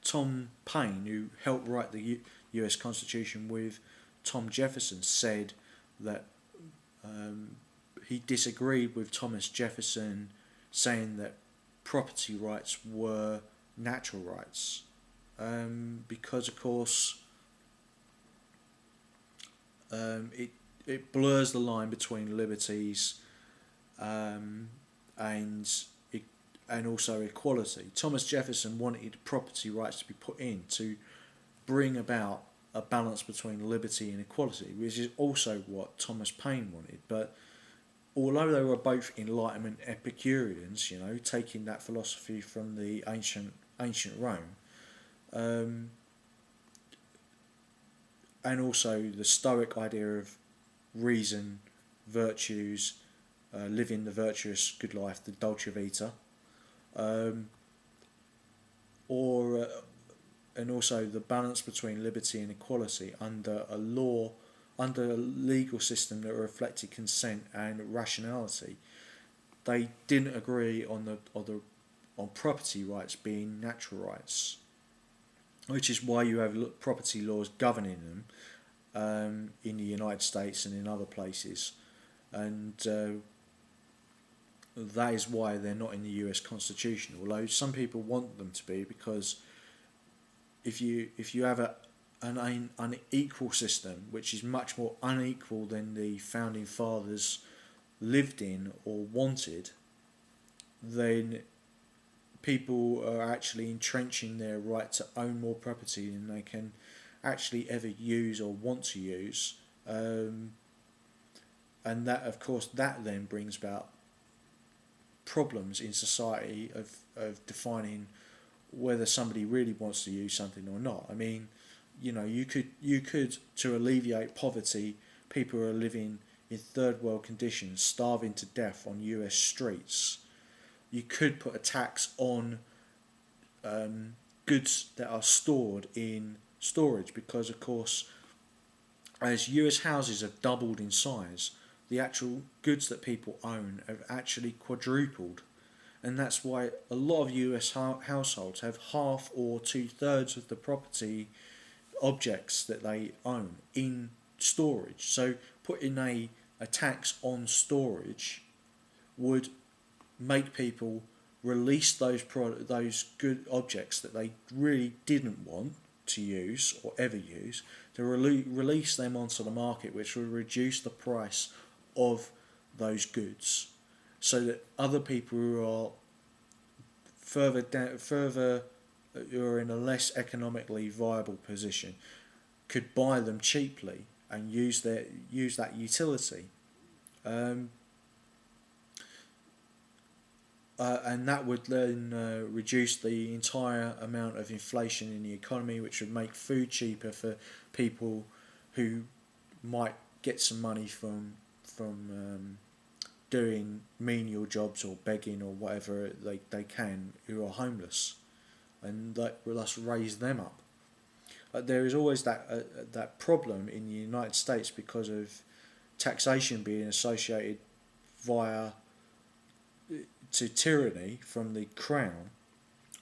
Tom Paine, who helped write the U.S. Constitution with Tom Jefferson, said that he disagreed with Thomas Jefferson, saying that property rights were natural rights, because of course it blurs the line between liberties, and and also equality. Thomas Jefferson wanted property rights to be put in to bring about a balance between liberty and equality, which is also what Thomas Paine wanted. But although they were both Enlightenment Epicureans, taking that philosophy from the ancient Rome, and also the Stoic idea of reason, virtues, living the virtuous good life, the dolce vita, or and also the balance between liberty and equality under a legal system that reflected consent and rationality. They didn't agree on property rights being natural rights, which is why you have property laws governing them, in the United States and in other places, and that is why they're not in the U.S. Constitution. Although some people want them to be, because if you have an unequal system, which is much more unequal than the founding fathers lived in or wanted, then people are actually entrenching their right to own more property than they can actually ever use or want to use, and that, of course, that then brings about problems in society of defining whether somebody really wants to use something or not. I mean, you could to alleviate poverty, people who are living in third world conditions, starving to death on US streets. You could put a tax on goods that are stored in storage, because of course, as US houses have doubled in size, the actual goods that people own have actually quadrupled. And that's why a lot of US households have half or 2/3 of the property objects that they own in storage. So putting a tax on storage would make people release those good objects that they really didn't want to use or ever use, to release them onto the market, which will reduce the price of those goods, so that other people who are who are in a less economically viable position could buy them cheaply and use that utility, and that would then reduce the entire amount of inflation in the economy, which would make food cheaper for people who might get some money from doing menial jobs or begging or whatever they can, who are homeless, and thus raise them up. There is always that problem in the United States because of taxation being associated to tyranny from the crown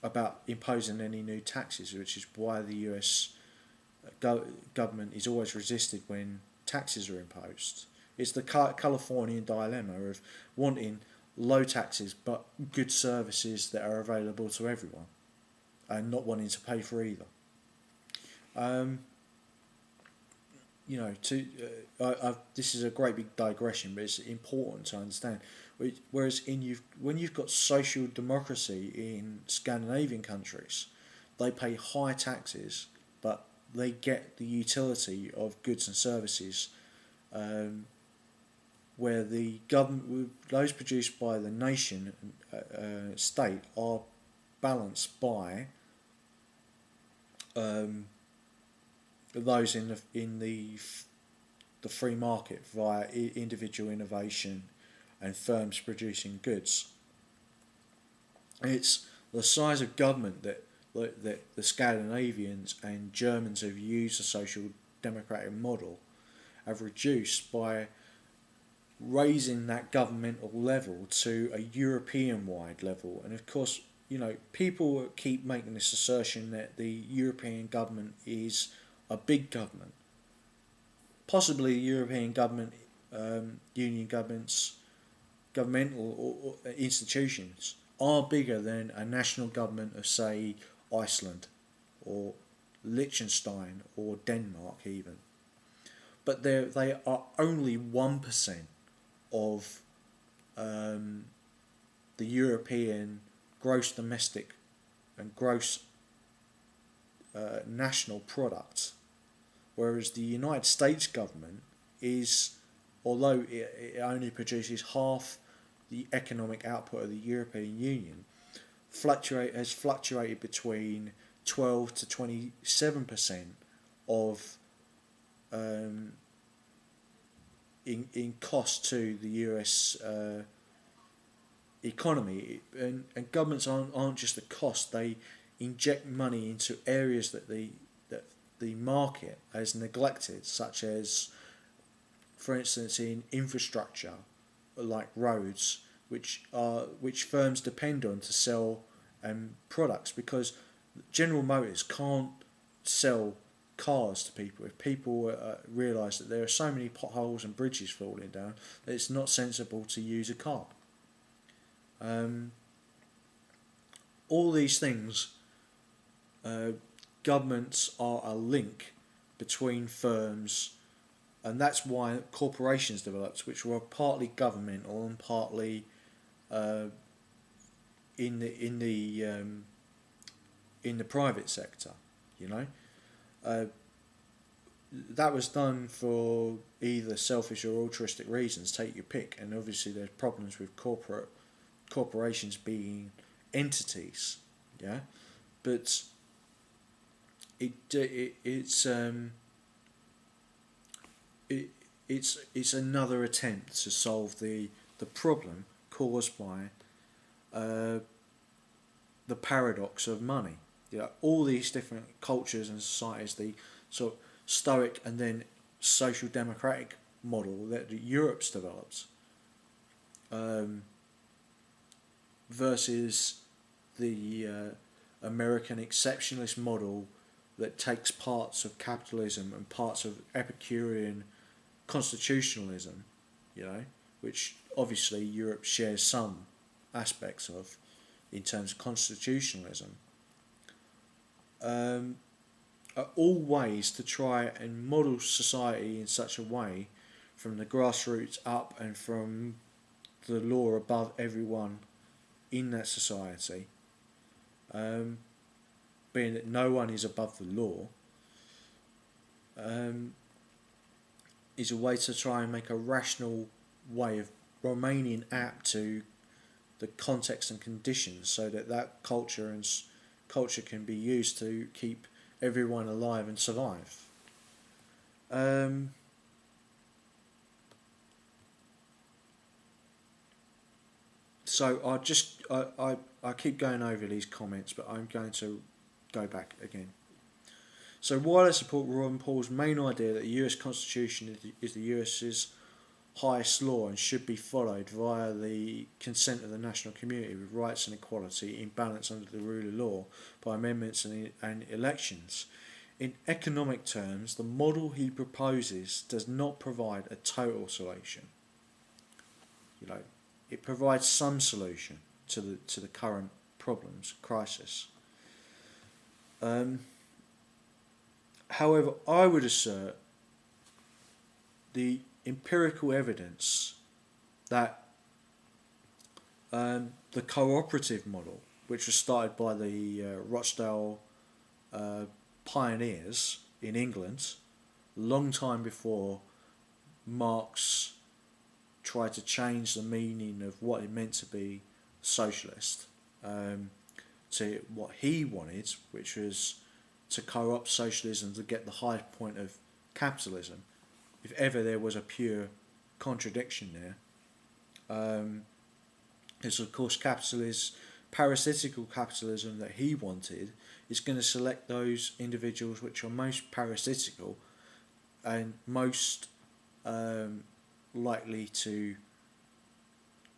about imposing any new taxes, which is why the US government is always resisted when taxes are imposed. It's the Californian dilemma of wanting low taxes but good services that are available to everyone, and not wanting to pay for either. This is a great big digression, but it's important to understand. Whereas when you've got social democracy in Scandinavian countries, they pay high taxes, but they get the utility of goods and services, where the government, those produced by the nation state, are balanced by those in the free market via individual innovation and firms producing goods. It's the size of government that the Scandinavians and Germans have used the social democratic model have reduced by raising that governmental level to a European-wide level. And of course, people keep making this assertion that the European government is a big government. Possibly European government, union governments, governmental or institutions are bigger than a national government of, say, Iceland or Liechtenstein or Denmark even. But they are only 1% of the European gross domestic and gross national product, whereas the United States government is, although it only produces half the economic output of the European Union, has fluctuated between 12 to 27% of in cost to the US economy, and governments aren't just a cost. They inject money into areas that the market has neglected, such as, for instance, in infrastructure like roads, which firms depend on to sell products, because General Motors can't sell cars to people if people realise that there are so many potholes and bridges falling down that it's not sensible to use a car. All these things, governments are a link between firms, and that's why corporations developed, which were partly governmental and partly in the private sector. That was done for either selfish or altruistic reasons, take your pick, and obviously there's problems with corporations being entities, but it's another attempt to solve the problem caused by the paradox of money. All these different cultures and societies, the sort of Stoic and then social democratic model that Europe's developed, versus the American exceptionalist model that takes parts of capitalism and parts of Epicurean constitutionalism, which obviously Europe shares some aspects of in terms of constitutionalism, are all ways to try and model society in such a way from the grassroots up and from the law above everyone in that society, being that no one is above the law, is a way to try and make a rational way of remaining apt to the context and conditions, so that culture can be used to keep everyone alive and survive. So I keep going over these comments, but I'm going to go back again. So while I support Ron Paul's main idea that the US Constitution is the US's highest law and should be followed via the consent of the national community with rights and equality in balance under the rule of law by amendments and elections, in economic terms, the model he proposes does not provide a total solution. It provides some solution to the current problems, crisis. However, I would assert the empirical evidence that the cooperative model, which was started by the Rochdale pioneers in England, long time before Marx tried to change the meaning of what it meant to be socialist to what he wanted, which was to co-opt socialism to get the high point of capitalism, if ever there was a pure contradiction there. It's of course parasitical capitalism that he wanted is going to select those individuals which are most parasitical and most likely to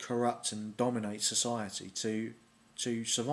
corrupt and dominate society to survive.